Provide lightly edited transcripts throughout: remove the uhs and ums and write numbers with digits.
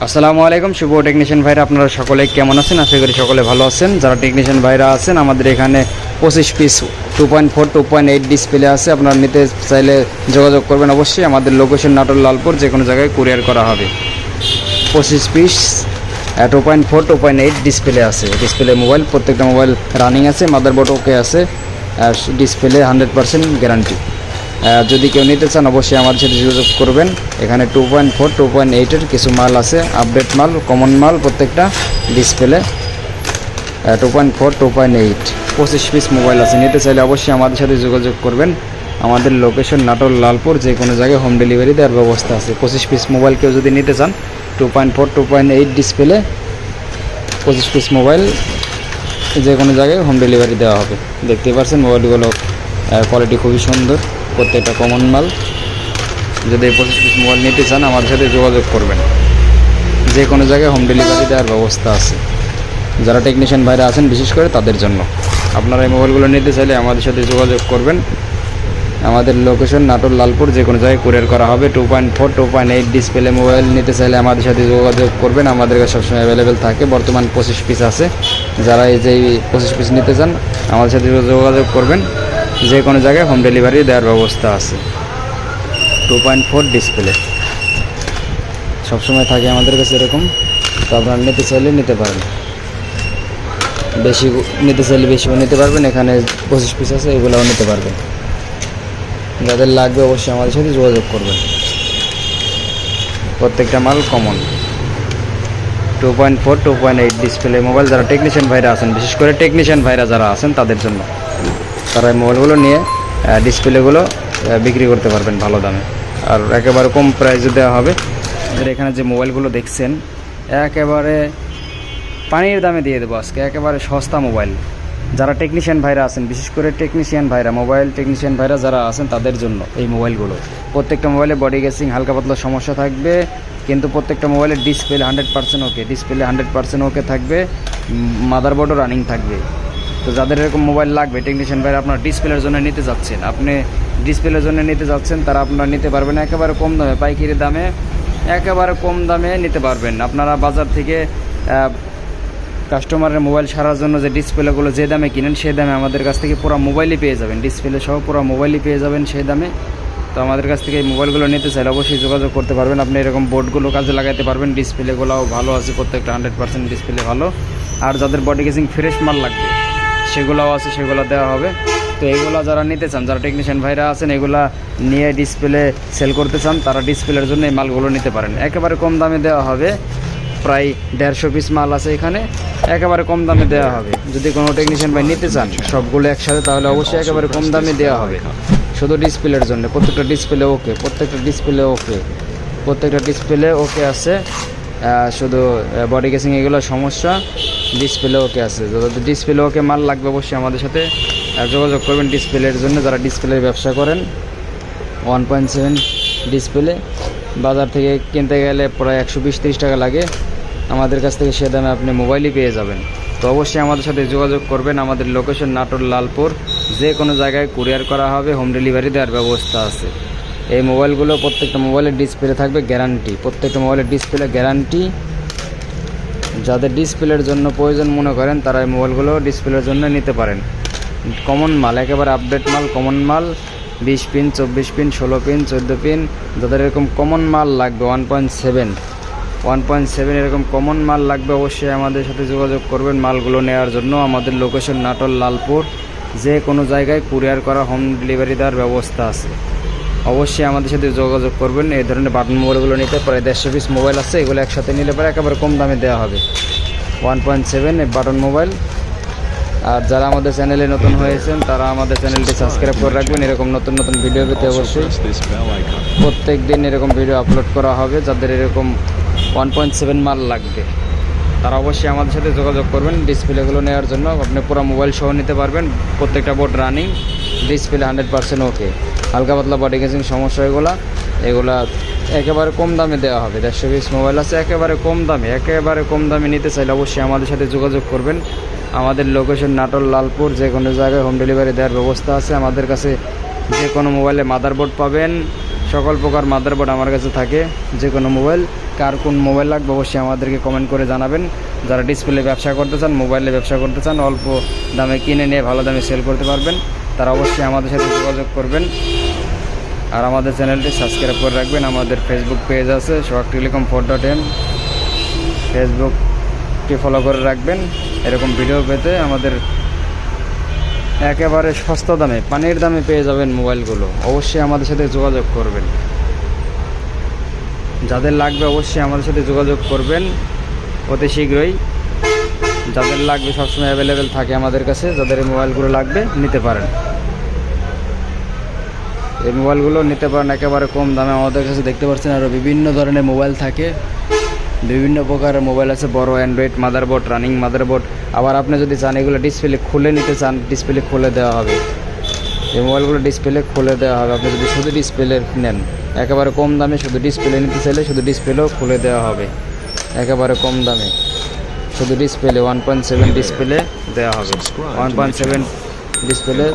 আসসালামু আলাইকুম শুভ টেকনিশিয়ান ভাইরা, আপনারা সকলে কেমন আছেন? আশা করি সকলে ভালো আছেন। যারা টেকনিশিয়ান ভাইরা আছেন, আমাদের এখানে 25 পিস 2.4 2.8 ডিসপ্লে আছে। আপনারা নিতে চাইলে যোগাযোগ করবেন। অবশ্যই আমাদের লোকেশন নাটোর লালপুর, যে কোনো জায়গায় কুরিয়ার করা হবে। 25 পিস 2.4 2.8 ডিসপ্লে আছে। ডিসপ্লে মোবাইল, প্রত্যেকটা মোবাইল রানিং আছে, মাদারবোর্ড ওকে আছে, আর ডিসপ্লে 100% গ্যারান্টি। যদি কেউ নিতে চান অবশ্যই আমাদের সাথে যোগাযোগ করবেন। এখানে 2.4 2.8-এর কিছু মাল আছে, আপডেট মাল, কমন মাল, প্রত্যেকটা ডিসপ্লে 2.4 2.8 25 পিস মোবাইল আছে। নিতে চাইলে অবশ্যই আমাদের সাথে যোগাযোগ করবেন। আমাদের লোকেশন নাটোর লালপুর, যে কোনো জায়গায় হোম ডেলিভারি দেওয়ার ব্যবস্থা আছে। 25 পিস মোবাইল কেউ যদি নিতে চান, 2.4 2.8 ডিসপ্লে 25 পিস মোবাইল যে কোনো জায়গায় হোম ডেলিভারি দেওয়া হবে। দেখতে পাচ্ছেন মোবাইলগুলো কোয়ালিটি খুবই সুন্দর, প্রত্যেকটা কমন মাল। যদি 25 পিস মোবাইল নিতে চান আমাদের সাথে যোগাযোগ করবেন। যে কোনো জায়গায় হোম ডেলিভারি দেওয়ার ব্যবস্থা আছে। যারা টেকনিশিয়ান ভাইরা আছেন বিশেষ করে তাদের জন্য, আপনারা এই মোবাইলগুলো নিতে চাইলে আমাদের সাথে যোগাযোগ করবেন। আমাদের লোকেশন নাটোর লালপুর, যে কোনো জায়গায় কুরিয়ার করা হবে। 2.4 2.8 ডিসপ্লে মোবাইল নিতে চাইলে আমাদের সাথে যোগাযোগ করবেন। আমাদের কাছে সবসময় অ্যাভেলেবেল থাকে। বর্তমান 25 পিস আছে। যারা এই যে 25 পিস নিতে চান আমাদের সাথে যোগাযোগ করবেন। যে কোনো জায়গায় হোম ডেলিভারি দেওয়ার ব্যবস্থা আছে। 2.4 ডিসপ্লে সবসময় থাকে আমাদের কাছে এরকম। তো আপনারা নিতে চাইলে নিতে পারেন, বেশি নিতে চাইলে বেশিও নিতে পারবেন। এখানে 25 পিস আছে, এগুলোও নিতে পারবেন। যাদের লাগবে অবশ্যই আমাদের সাথে যোগাযোগ করবেন। প্রত্যেকটা মাল কমন। 2.4 2.8 ডিসপ্লে মোবাইল যারা টেকনিশিয়ান ভাইরা আছেন, বিশেষ করে টেকনিশিয়ান ভাইরা যারা আছেন তাদের জন্য, তারা এই মোবাইলগুলো নিয়ে ডিসপ্লেগুলো বিক্রি করতে পারবেন ভালো দামে, আর একেবারে কম প্রাইসে দেওয়া হবে। এখানে যে মোবাইলগুলো দেখছেন একেবারে পানির দামে দিয়ে দেবো আজকে, একেবারে সস্তা মোবাইল। যারা টেকনিশিয়ান ভাইরা আছেন, বিশেষ করে টেকনিশিয়ান ভাইরা, মোবাইল টেকনিশিয়ান ভাইরা যারা আছেন তাদের জন্য এই মোবাইলগুলো। প্রত্যেকটা মোবাইলে বডি গ্যাসিং হালকা পাতলা সমস্যা থাকবে, কিন্তু প্রত্যেকটা মোবাইলের ডিসপ্লে 100% ওকে, ডিসপ্লে 100% ওকে থাকবে, মাদারবোর্ডও রানিং থাকবে। তো যাদের এরকম মোবাইল লাগবে টেকনিশিয়ান ভাইরা, আপনার ডিসপ্লের জন্য নিতে যাচ্ছেন, আপনি ডিসপ্লের জন্য নিতে যাচ্ছেন, তারা আপনারা নিতে পারবেন একেবারে কম দামে, পাইকারি দামে, একেবারে কম দামে নিতে পারবেন। আপনারা বাজার থেকে কাস্টমারের মোবাইল সারার জন্য যে ডিসপ্লেগুলো যে দামে কিনেন সেই দামে আমাদের কাছ থেকে পুরো মোবাইলই পেয়ে যাবেন, ডিসপ্লে সহ পুরো মোবাইলই পেয়ে যাবেন সেই দামে। তো আমাদের কাছ থেকে এই মোবাইলগুলো নিতে চাইলে অবশ্যই যোগাযোগ করতে পারবেন। আপনি এরকম বোর্ডগুলো কাজে লাগাতে পারবেন। ডিসপ্লেগুলোও ভালো আছে, প্রত্যেকটা 100% ডিসপ্লে ভালো। আর যাদের বডি গেসিং ফ্রেশ মাল লাগবে সেগুলোও আছে, সেগুলো দেওয়া হবে। তো এগুলো যারা নিতে চান, যারা টেকনিশিয়ান ভাইরা আছেন, এগুলা নিয়ে ডিসপ্লে সেল করতে চান, তারা ডিসপ্লের জন্য এই মালগুলো নিতে পারেন। একেবারে কম দামে দেওয়া হবে, প্রায় 150 পিস মাল আছে এখানে, একেবারে কম দামে দেওয়া হবে। যদি কোনো টেকনিশিয়ান ভাই নিতে চান সবগুলো একসাথে, তাহলে অবশ্যই একেবারে কম দামে দেওয়া হবে শুধু ডিসপ্লের জন্য। প্রত্যেকটা ডিসপ্লে ওকে, প্রত্যেকটা ডিসপ্লে ওকে, প্রত্যেকটা ডিসপ্লে ওকে আছে। শুধু বডি গেসিং এগুলো সমস্যা, ডিসপ্লে ওকে আছে। যাদের ডিসপ্লে ওকে মাল লাগবে অবশ্যই আমাদের সাথে যোগাযোগ করবেন ডিসপ্লের জন্য। যারা ডিসপ্লের ব্যবসা করেন, 1.7 ডিসপ্লে বাজার থেকে কিনতে গেলে প্রায় 120-130 টাকা লাগে, আমাদের কাছ থেকে সে দামে আপনি মোবাইলই পেয়ে যাবেন। তো অবশ্যই আমাদের সাথে যোগাযোগ করবেন। আমাদের লোকেশন নাটোর লালপুর, যে কোনো জায়গায় কুরিয়ার করা হবে, হোম ডেলিভারি দেওয়ার ব্যবস্থা আছে। এই মোবাইলগুলো প্রত্যেকটা মোবাইলের ডিসপ্লে থাকবে গ্যারান্টি, প্রত্যেকটা মোবাইলের ডিসপ্লে গ্যারান্টি। যাদের ডিসপ্লের জন্য প্রয়োজন মনে করেন তারা এই মোবাইলগুলো ডিসপ্লের জন্য নিতে পারেন। কমন মাল, একেবারে আপডেট মাল, কমন মাল, 20 পিন 24 পিন 16 পিন 14 পিন। যাদের এরকম কমন মাল লাগবে 1.7 এরকম কমন মাল লাগবে, অবশ্যই আমাদের সাথে যোগাযোগ করবেন মালগুলো নেওয়ার জন্য। আমাদের লোকেশন নাটোর লালপুর, যে কোনো জায়গায় কুরিয়ার করা, হোম ডেলিভারি দেওয়ার ব্যবস্থা আছে। অবশ্যই আমাদের সাথে যোগাযোগ করবেন। এই ধরনের বাটন মোবাইলগুলো নিতে প্রায় 150 পিস মোবাইল আছে, এগুলো একসাথে নিলে পরে একেবারে কম দামে দেওয়া হবে। 1.7 এই বাটন মোবাইল। আর যারা আমাদের চ্যানেলে নতুন হয়েছেন তারা আমাদের চ্যানেলটি সাবস্ক্রাইব করে রাখবেন। এরকম নতুন নতুন ভিডিও পেতে অবশ্যই প্রত্যেক দিন এরকম ভিডিও আপলোড করা হবে। যাদের এরকম 1.7 মাল লাগবে তারা অবশ্যই আমাদের সাথে যোগাযোগ করবেন ডিসপ্লেগুলো নেওয়ার জন্য। আপনি পুরো মোবাইল সহ নিতে পারবেন, প্রত্যেকটা বোর্ড রানিং, ডিসপ্লে 100% ওকে। হালকা পাতলা বডি গেসিং সমস্যা এগুলা একেবারে কম দামে দেওয়া হবে। 150 পিস মোবাইল আছে একেবারে কম দামে, একেবারে কম দামে নিতে চাইলে অবশ্যই আমাদের সাথে যোগাযোগ করবেন। আমাদের লোকেশন নাটোর লালপুর, যে কোনো জায়গায় হোম ডেলিভারি দেওয়ার ব্যবস্থা আছে। আমাদের কাছে যে কোনো মোবাইলে মাদারবোর্ড পাবেন, সকল প্রকার মাদারবোর্ড আমার কাছে থাকে। যে কোনো মোবাইল, কার কোন মোবাইল লাগবে অবশ্যই আমাদেরকে কমেন্ট করে জানাবেন। যারা ডিসপ্লে ব্যবসা করতে চান, মোবাইলে ব্যবসা করতে চান, অল্প দামে কিনে নিয়ে ভালো দামে সেল করতে পারবেন, তারা অবশ্যই আমাদের সাথে যোগাযোগ করবেন। আর আমাদের চ্যানেলটি সাবস্ক্রাইব করে রাখবেন। আমাদের ফেসবুক পেজ আছে সোহাগ টেলিকম 4.m, ফেসবুকটি ফলো করে রাখবেন এরকম ভিডিও পেতে। আমাদের একেবারে সস্তা দামে, পানির দামে পেয়ে যাবেন মোবাইলগুলো। অবশ্যই আমাদের সাথে যোগাযোগ করবেন। যাদের লাগবে অবশ্যই আমাদের সাথে যোগাযোগ করবেন অতি শীঘ্রই। যাদের লাগবে সবসময় অ্যাভেলেবেল থাকে আমাদের কাছে। যাদের এই মোবাইলগুলো লাগবে নিতে পারেন, এই মোবাইলগুলো নিতে পারেন একেবারে কম দামে আমাদের কাছে। দেখতে পাচ্ছেন আরও বিভিন্ন ধরনের মোবাইল থাকে, বিভিন্ন প্রকারের মোবাইল আছে, বড় অ্যান্ড্রয়েড মাদারবোর্ড, রানিং মাদারবোর্ড। আবার আপনি যদি চান এগুলো ডিসপ্লে খুলে নিতে চান, ডিসপ্লে খুলে দেওয়া হবে। এই মোবাইলগুলো ডিসপ্লে খুলে দেওয়া হবে। আপনি যদি শুধু ডিসপ্লে নেন একেবারে কম দামে, শুধু ডিসপ্লে নিতে চাইলে শুধু ডিসপ্লেও খুলে দেওয়া হবে একেবারে কম দামে। শুধু ডিসপ্লে 1.7 ডিসপ্লে দেওয়া হবে। 1.7 ডিসপ্লে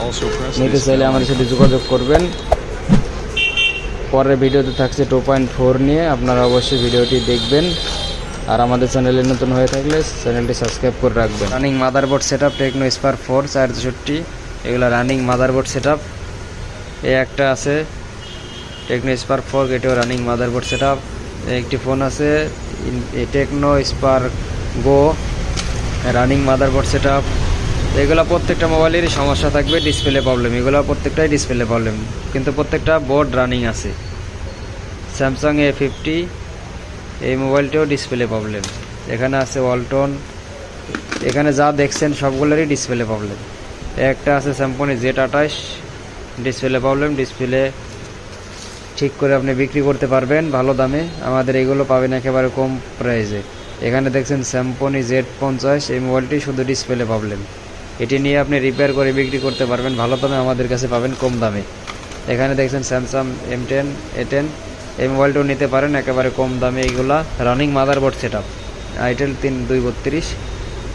নিতে চাইলে আমাদের সাথে যোগাযোগ করবেন। পরের ভিডিওতে থাকছে 2.4 নিয়ে, আপনারা অবশ্যই ভিডিওটি দেখবেন। আর আমাদের চ্যানেলে নতুন হয়ে থাকলে চ্যানেলটি সাবস্ক্রাইব করে রাখবেন। Running motherboard setup Tecno Spark 4 464, এগুলো রানিং মাদারবোর্ড সেটআপ। এই একটা আছে টেকনো স্পার্ক 4, এটাও রানিং মাদারবোর্ড সেটআপ। একটি ফোন আছে টেকনো স্পার্ক গো, রানিং মাদারবোর্ড সেটআপ। এগুলো প্রত্যেকটা মোবাইলেরই সমস্যা থাকবে, ডিসপ্লে প্রবলেম। এগুলো প্রত্যেকটাই ডিসপ্লে প্রবলেম, কিন্তু প্রত্যেকটা বোর্ড রানিং আছে। স্যামসাং A50 এই মোবাইলটাও ডিসপ্লে প্রবলেম। এখানে আছে ওয়ালটন, এখানে যা দেখছেন সবগুলোরই ডিসপ্লে প্রবলেম। একটা আছে Samsung Z28, display problem. Display ঠিক করে আপনি বিক্রি করতে পারবেন ভালো দামে। আমাদের এগুলো পাবেন একেবারে কম প্রাইসে। এখানে দেখছেন স্যামসং Z50, এই মোবাইলটি শুধু ডিসপ্লে প্রবলেম। এটি নিয়ে আপনি রিপেয়ার করে বিক্রি করতে পারবেন ভালো দামে, আমাদের কাছে পাবেন কম দামে। এখানে দেখছেন স্যামসাং M10 A10, এই মোবাইলটাও নিতে পারেন একেবারে কম দামে। এইগুলা রানিং মাদারবোর্ড সেটআপ। আইটেল 3232,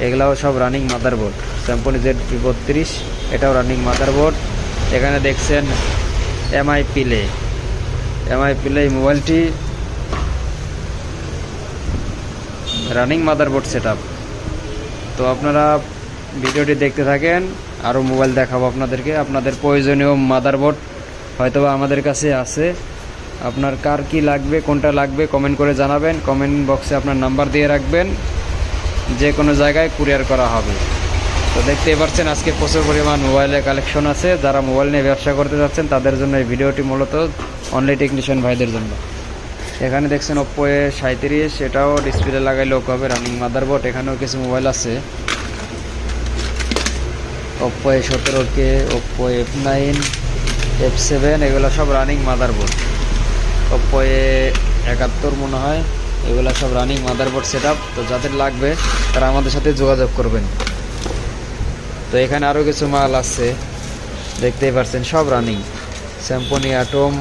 এগুলাও সব রানিং মাদারবোর্ড। স্যামসাং Z32, এটাও রানিং মাদারবোর্ড। এখানে দেখছেন MI Play, এই মোবাইলটি রানিং মাদারবোর্ড সেটআপ। তো আপনারা ভিডিওটি দেখতে থাকেন, আরও মোবাইল দেখাবো আপনাদেরকে। আপনাদের প্রয়োজনীয় মাদারবোর্ড হয়তো আমাদের কাছে আছে। আপনার কার কি লাগবে, কোনটা লাগবে কমেন্ট করে জানাবেন। কমেন্ট বক্সে আপনার নাম্বার দিয়ে রাখবেন, যে কোনো জায়গায় কুরিয়ার করা হবে। তো দেখতেই পাচ্ছেন আজকে প্রচুর পরিমাণ মোবাইলের কালেকশন আছে। যারা মোবাইল নিয়ে ব্যবসা করতে যাচ্ছেন তাদের জন্য এই ভিডিওটি মূলত অনলি টেকনিশিয়ান ভাইদের জন্য। এখানে দেখছেন Oppo A37, এটাও ডিসপ্লে লাগাইলে ওকে হবে, রানিং মাদারবোর্ড। এখানেও কিছু মোবাইল আছে Oppo A17K, Oppo F9, F7, এগুলো সব রানিং মাদারবোর্ড। Oppo A71 মনে হয়, এগুলো সব রানিং মাদারবোর্ড সেটআপ। তো যাদের লাগবে তারা আমাদের সাথে যোগাযোগ করবেন। তো এখানে আরও কিছু মাল আছে দেখতেই পাচ্ছেন, সব running. Samsung Atom,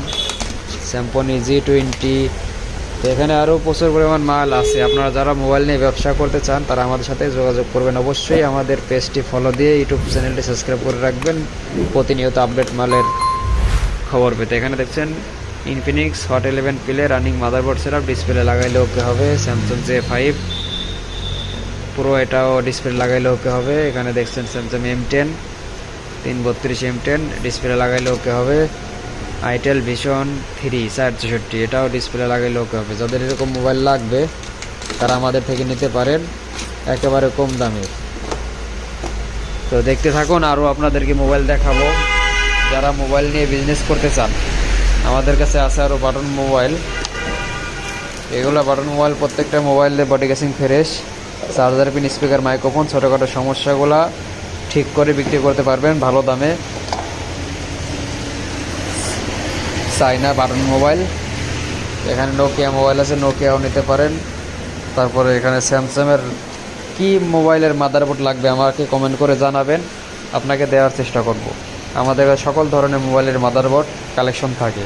Samsung G20। তো এখানে আরও প্রচুর পরিমাণ মাল আছে। আপনারা যারা মোবাইল নিয়ে ব্যবসা করতে চান তারা আমাদের সাথে যোগাযোগ করবেন। অবশ্যই আমাদের পেজটি ফলো দিয়ে ইউটিউব চ্যানেলটি সাবস্ক্রাইব করে রাখবেন প্রতিনিয়ত আপডেট মালের খবর পেতে। এখানে দেখছেন Infinix Hot 11 Play, running motherboard setup, display লাগাইলে ওকে হবে। স্যামসাং J5 Pro, এটাও ডিসপ্লে লাগাইলে ওকে হবে। এখানে দেখছেন স্যামসাং M10 332 M10, ডিসপ্লে লাগাইলে ওকে হবে। আইটেল ভিশন 3 464, এটাও ডিসপ্লে লাগাইলে ওকে হবে। যাদের এরকম মোবাইল লাগবে তারা আমাদের থেকে নিতে পারেন একেবারে কম দামে। তো দেখতে থাকুন, আরও আপনাদেরকে মোবাইল দেখাবো। যারা মোবাইল নিয়ে বিজনেস করতে চান আমাদের কাছে আছে আরও বাটন মোবাইল। এগুলো বাটন মোবাইল, প্রত্যেকটা মোবাইলে body casing fresh, charger pin, speaker, microphone, ছোটোখাটো সমস্যাগুলো ঠিক করে বিক্রি করতে পারবেন ভালো দামে। চাইনা বাটন মোবাইল। এখানে নোকিয়া মোবাইল আছে, নোকিয়াও নিতে পারেন। তারপরে এখানে স্যামসাংয়ের কি মোবাইলের মাদারবোর্ড লাগবে আমাকে কমেন্ট করে জানাবেন, আপনাকে দেওয়ার চেষ্টা করব। আমাদের কাছে সকল ধরনের মোবাইলের মাদারবোর্ড কালেকশন থাকে।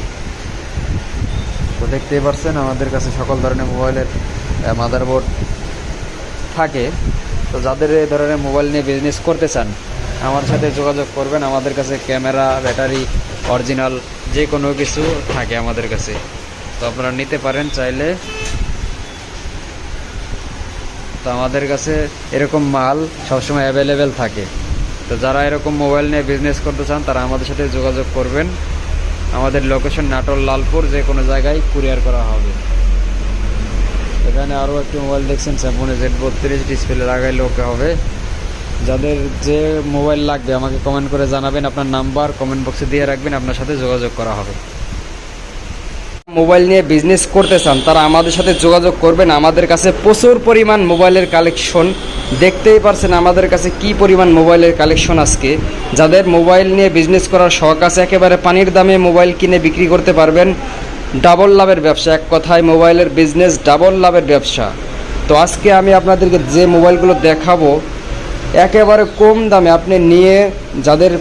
তো দেখতেই পাচ্ছেন আমাদের কাছে সকল ধরনের মোবাইলের মাদারবোর্ড থাকে। তো যাদের এই ধরনের মোবাইল নিয়ে বিজনেস করতে চান আমার সাথে যোগাযোগ করবেন। আমাদের কাছে ক্যামেরা, ব্যাটারি অরিজিনাল যে কোনো কিছু থাকে আমাদের কাছে। তো আপনারা নিতে পারেন চাইলে। তো আমাদের কাছে এরকম মাল সবসময় অ্যাভেলেবেল থাকে। তো যারা এরকম মোবাইল নিয়ে বিজনেস করতে চান তারা আমাদের সাথে যোগাযোগ করবেন। আমাদের লোকেশন নাটোর লালপুর, যে কোনো জায়গায় কুরিয়ার করা হবে। এখানে আরও একটি মোবাইল দেখছেন স্যামসং Z32, ডিসপ্লে লাগাইলে ওকে হবে। যাদের যে মোবাইল লাগবে আমাকে কমেন্ট করে জানাবেন, আপনার নাম্বার কমেন্ট বক্সে দিয়ে রাখবেন, আপনার সাথে যোগাযোগ করা হবে। মোবাইল নিয়ে বিজনেস করতে চান তারা আমাদের সাথে যোগাযোগ করবেন। আমাদের কাছে প্রচুর পরিমাণ মোবাইলের কালেকশন, দেখতেই পারছেন আমাদের কাছে কি পরিমাণ মোবাইলের কালেকশন আজকে। যাদের মোবাইল নিয়ে বিজনেস করার শখ আছে, একেবারে পানির দামে মোবাইল কিনে বিক্রি করতে পারবেন, ডাবল লাভের ব্যবসা। এক কথায় মোবাইলের বিজনেস ডাবল লাভের ব্যবসা। তো আজকে আমি আপনাদেরকে যে মোবাইলগুলো দেখাবো একেবারে কম দামে আপনি নিয়ে, যাদের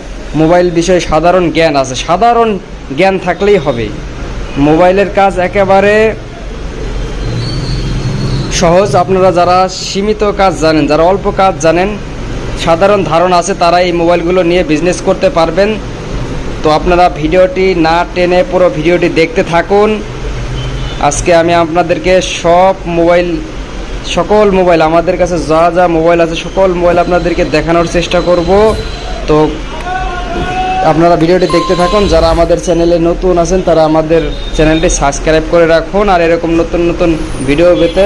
মোবাইল বিষয়ে সাধারণ জ্ঞান আছে, সাধারণ জ্ঞান থাকলেই হবে। মোবাইলের কাজ একেবারে সহজ। আপনারা যারা সীমিত কাজ জানেন, যারা অল্প কাজ জানেন, সাধারণ ধারণা আছে, তারা এই মোবাইলগুলো নিয়ে বিজনেস করতে পারবেন। তো আপনারা ভিডিওটি না টেনে পুরো ভিডিওটি দেখতে থাকুন। আজকে আমি আপনাদেরকে সকল মোবাইল আমাদের কাছে যা যা মোবাইল আছে সকল মোবাইল আপনাদেরকে দেখানোর চেষ্টা করব। তো আপনারা ভিডিওটি দেখতে থাকুন। যারা আমাদের চ্যানেলে নতুন আছেন তারা আমাদের চ্যানেলটি সাবস্ক্রাইব করে রাখুন, আর এরকম নতুন নতুন ভিডিও পেতে।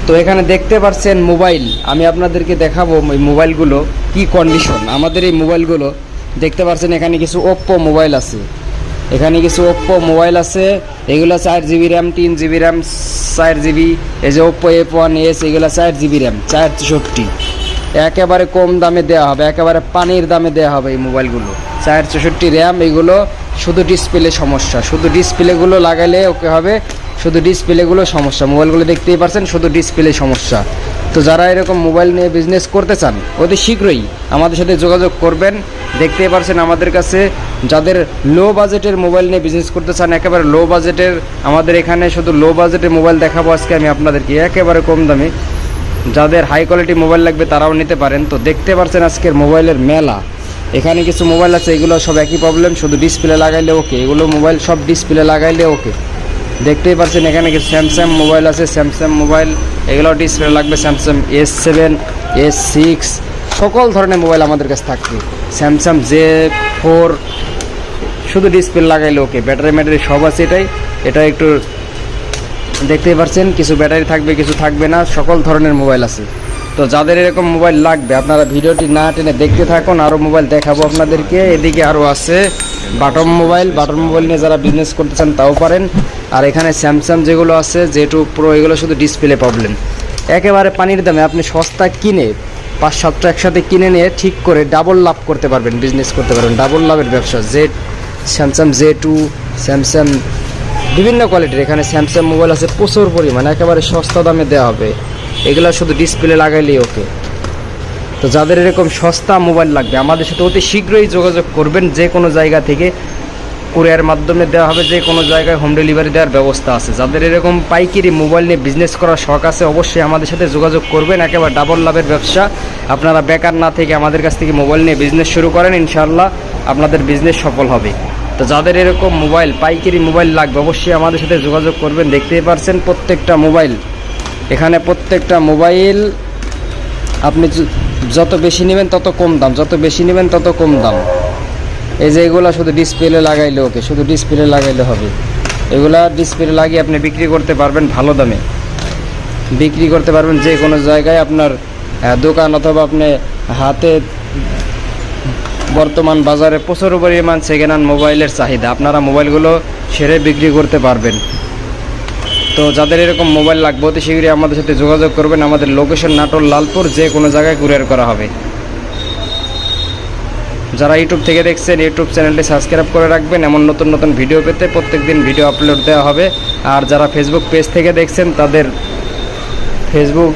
তো এখানে দেখতে পাচ্ছেন মোবাইল, আমি আপনাদেরকে দেখাবো এই মোবাইলগুলো কি কন্ডিশন। আমাদের এই মোবাইলগুলো দেখতে পাচ্ছেন, এখানে কিছু ওপ্পো মোবাইল আছে, এগুলো 4GB RAM, 3GB RAM, 4GB। এই যে ওপ্পো F1s, এগুলো 4GB র্যাম, 464। একেবারে কম দামে দেওয়া হবে, একেবারে পানির দামে দেওয়া হবে এই মোবাইলগুলো। 464 র্যাম। এগুলো শুধু ডিসপ্লে সমস্যা, শুধু ডিসপ্লেগুলো লাগাইলে ওকে হবে, শুধু ডিসপ্লেগুলো সমস্যা। মোবাইলগুলো দেখতেই পারছেন, শুধু ডিসপ্লে সমস্যা। তো যারা এরকম মোবাইল নিয়ে বিজনেস করতে চান অতি শীঘ্রই আমাদের সাথে যোগাযোগ করবেন। দেখতেই পারছেন আমাদের কাছে যাদের লো বাজেটের মোবাইল নিয়ে বিজনেস করতে চান, একেবারে লো বাজেটের, আমাদের এখানে শুধু লো বাজেটের মোবাইল দেখাবো আজকে আমি আপনাদেরকে একেবারে কম দামে। যাদের হাই কোয়ালিটি মোবাইল লাগবে তারাও নিতে পারেন। তো দেখতে পারছেন আজকের মোবাইলের মেলা। এখানে কিছু মোবাইল আছে, এগুলো সব একই প্রবলেম, শুধু ডিসপ্লে লাগাইলে ওকে। এগুলো মোবাইল সব ডিসপ্লে লাগাইলে ওকে। দেখতেই পাচ্ছেন এখানে কিছু স্যামসাং মোবাইল আছে, স্যামসাং মোবাইল, এগুলো ডিসপ্লে লাগবে। স্যামসাং S7, S6, সকল ধরনের মোবাইল আমাদের কাছে থাকবে। স্যামসাং J4, শুধু ডিসপ্লে লাগাইলে ওকে। ব্যাটারি সব আছে। এটা একটু দেখতেই পাচ্ছেন, কিছু ব্যাটারি থাকবে, কিছু থাকবে না, সকল ধরনের মোবাইল আছে। তো যাদের এরকম মোবাইল লাগবে আপনারা ভিডিওটি না টেনে দেখতে থাকুন, আরও মোবাইল দেখাবো আপনাদেরকে। এদিকে আরও আছে বাটন মোবাইল নিয়ে যারা বিজনেস করতে চান তাও পারেন। আর এখানে স্যামসাং যেগুলো আছে J2 Pro, এগুলো শুধু ডিসপ্লে প্রবলেম। একেবারে পানির দামে আপনি সস্তা কিনে 5-7টা একসাথে কিনে নিয়ে ঠিক করে ডাবল লাভ করতে পারবেন, বিজনেস করতে পারবেন, ডাবল লাভের ব্যবসা। স্যামসাং J2, স্যামসাং বিভিন্ন কোয়ালিটির এখানে স্যামসাং মোবাইল আছে প্রচুর পরিমাণে, একেবারে সস্তা দামে দেওয়া হবে। এগুলো শুধু ডিসপ্লে লাগাইলেই ওকে। তো যাদের এরকম সস্তা মোবাইল লাগবে আমাদের সাথে অতি শীঘ্রই যোগাযোগ করবেন। যে কোনো জায়গা থেকে কুরিয়ার মাধ্যমে দেওয়া হবে, যে কোনো জায়গায় হোম ডেলিভারি দেওয়ার ব্যবস্থা আছে। যাদের এরকম পাইকারি মোবাইল নিয়ে বিজনেস করার শখ আছে অবশ্যই আমাদের সাথে যোগাযোগ করবেন, একেবারে ডাবল লাভের ব্যবসা। আপনারা বেকার না থেকে আমাদের কাছ থেকে মোবাইল নিয়ে বিজনেস শুরু করেন, ইনশাআল্লাহ আপনাদের বিজনেস সফল হবে। তো যাদের এরকম মোবাইল পাইকারি মোবাইল লাগবে অবশ্যই আমাদের সাথে যোগাযোগ করবেন। দেখতেই পারছেন প্রত্যেকটা মোবাইল, এখানে প্রত্যেকটা মোবাইল আপনি যত বেশি নেবেন তত কম দাম, যত বেশি নেবেন তত কম দাম। এই যে এগুলো শুধু ডিসপ্লে লাগাইলে ওকে, শুধু ডিসপ্লে লাগাইলে হবে। এগুলা ডিসপ্লে লাগিয়ে আপনি বিক্রি করতে পারবেন, ভালো দামে বিক্রি করতে পারবেন যে কোনো জায়গায়। আপনার দোকান অথবা আপনি হাতে, বর্তমান বাজারে প্রচুর পরিমাণ সেকেন্ড হ্যান্ড মোবাইলের চাহিদা, আপনারা মোবাইলগুলো সেরে বিক্রি করতে পারবেন। তো যাদের এরকম মোবাইল লাগবে অতি শীঘ্রই আমাদের সাথে যোগাযোগ করবেন। আমাদের লোকেশন নাটোর লালপুর, যে কোনো জায়গায় কুরিয়ার করা হবে। যারা ইউটিউব থেকে দেখছেন ইউটিউব চ্যানেলটি সাবস্ক্রাইব করে রাখবেন, এমন নতুন নতুন ভিডিও পেতে। প্রত্যেকদিন ভিডিও আপলোড দেওয়া হবে। আর যারা ফেসবুক পেজ থেকে দেখছেন তাদের ফেসবুক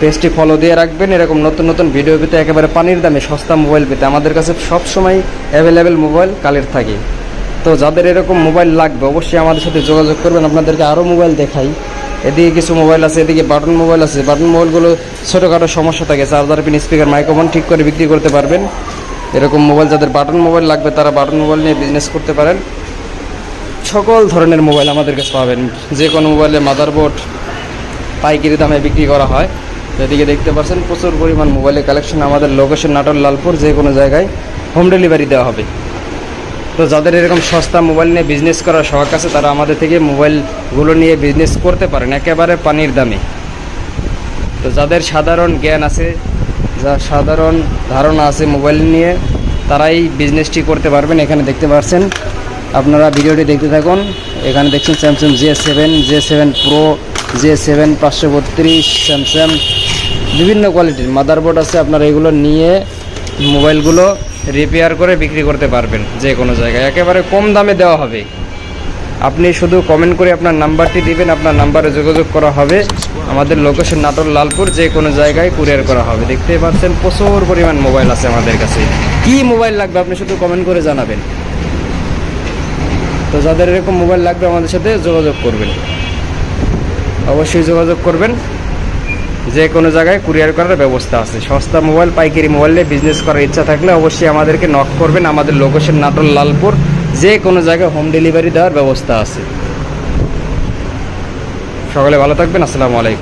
পেজটি ফলো দিয়ে রাখবেন, এরকম নতুন নতুন ভিডিও পেতে, একেবারে পানির দামে সস্তা মোবাইল পেতে। আমাদের কাছে সবসময় অ্যাভেলেবেল মোবাইল কালের থাকে। তো যাদের এরকম মোবাইল লাগবে অবশ্যই আমাদের সাথে যোগাযোগ করবেন। আপনাদেরকে আরও মোবাইল দেখাই। এদিকে কিছু মোবাইল আছে, এদিকে বাটন মোবাইল আছে। বাটন মোবাইলগুলো ছোটোখাটো সমস্যা থাকে, চার্জার পিন, স্পিকার, মাইক্রোফোন ঠিক করে বিক্রি করতে পারবেন। এরকম মোবাইল যাদের বাটন মোবাইল লাগবে তারা বাটন মোবাইল নিয়ে বিজনেস করতে পারেন। সকল ধরনের মোবাইল আমাদের কাছে পাবেন। যে কোনো মোবাইলে মাদারবোর্ড পাইকারি দামে বিক্রি করা হয়। এদিকে দেখতে পাচ্ছেন প্রচুর পরিমাণ মোবাইলের কালেকশন। আমাদের লোকেশন নাটোর লালপুর, যে কোনো জায়গায় হোম ডেলিভারি দেওয়া হবে। তো যাদের এরকম সস্তা মোবাইল নিয়ে বিজনেস করার শখ আছে তারা আমাদের থেকে মোবাইলগুলো নিয়ে বিজনেস করতে পারেন একেবারে পানির দামে। তো যাদের সাধারণ জ্ঞান আছে, যা সাধারণ ধারণা আছে মোবাইল নিয়ে, তারাই বিজনেসটি করতে পারবেন। এখানে দেখতে পাচ্ছেন, আপনারা ভিডিওটি দেখতে থাকুন। এখানে দেখছেন Samsung J7 Pro, J7 532, Samsung বিভিন্ন কোয়ালিটির মাদারবোর্ড আছে। আপনারা এগুলো নিয়ে মোবাইলগুলো রিপেয়ার করে বিক্রি করতে পারবেন যে কোনো জায়গায়, একেবারে কম দামে দেওয়া হবে। আপনি শুধু কমেন্ট করে আপনার নাম্বারটি দিবেন, আপনার নাম্বারে যোগাযোগ করা হবে। আমাদের লোকেশন নাটোর লালপুর, যে কোনো জায়গায় কুরিয়ার করা হবে। দেখতে পাচ্ছেন প্রচুর পরিমাণ মোবাইল আছে আমাদের কাছে। কি মোবাইল লাগবে আপনি শুধু কমেন্ট করে জানাবেন। তো যাদের এরকম মোবাইল লাগবে আমাদের সাথে যোগাযোগ করবেন, অবশ্যই যোগাযোগ করবেন। যে কোনো জায়গায় কুরিয়ার করার ব্যবস্থা আছে। সস্তা মোবাইল, পাইকারি মোবাইল নিয়ে বিজনেস করার ইচ্ছা থাকলে অবশ্যই আমাদেরকে নক করবেন। আমাদের লোকেশন নাটোর লালপুর, যে কোনো জায়গায় হোম ডেলিভারি দেওয়ার ব্যবস্থা আছে। সকলে ভালো থাকবেন। আসসালামু আলাইকুম।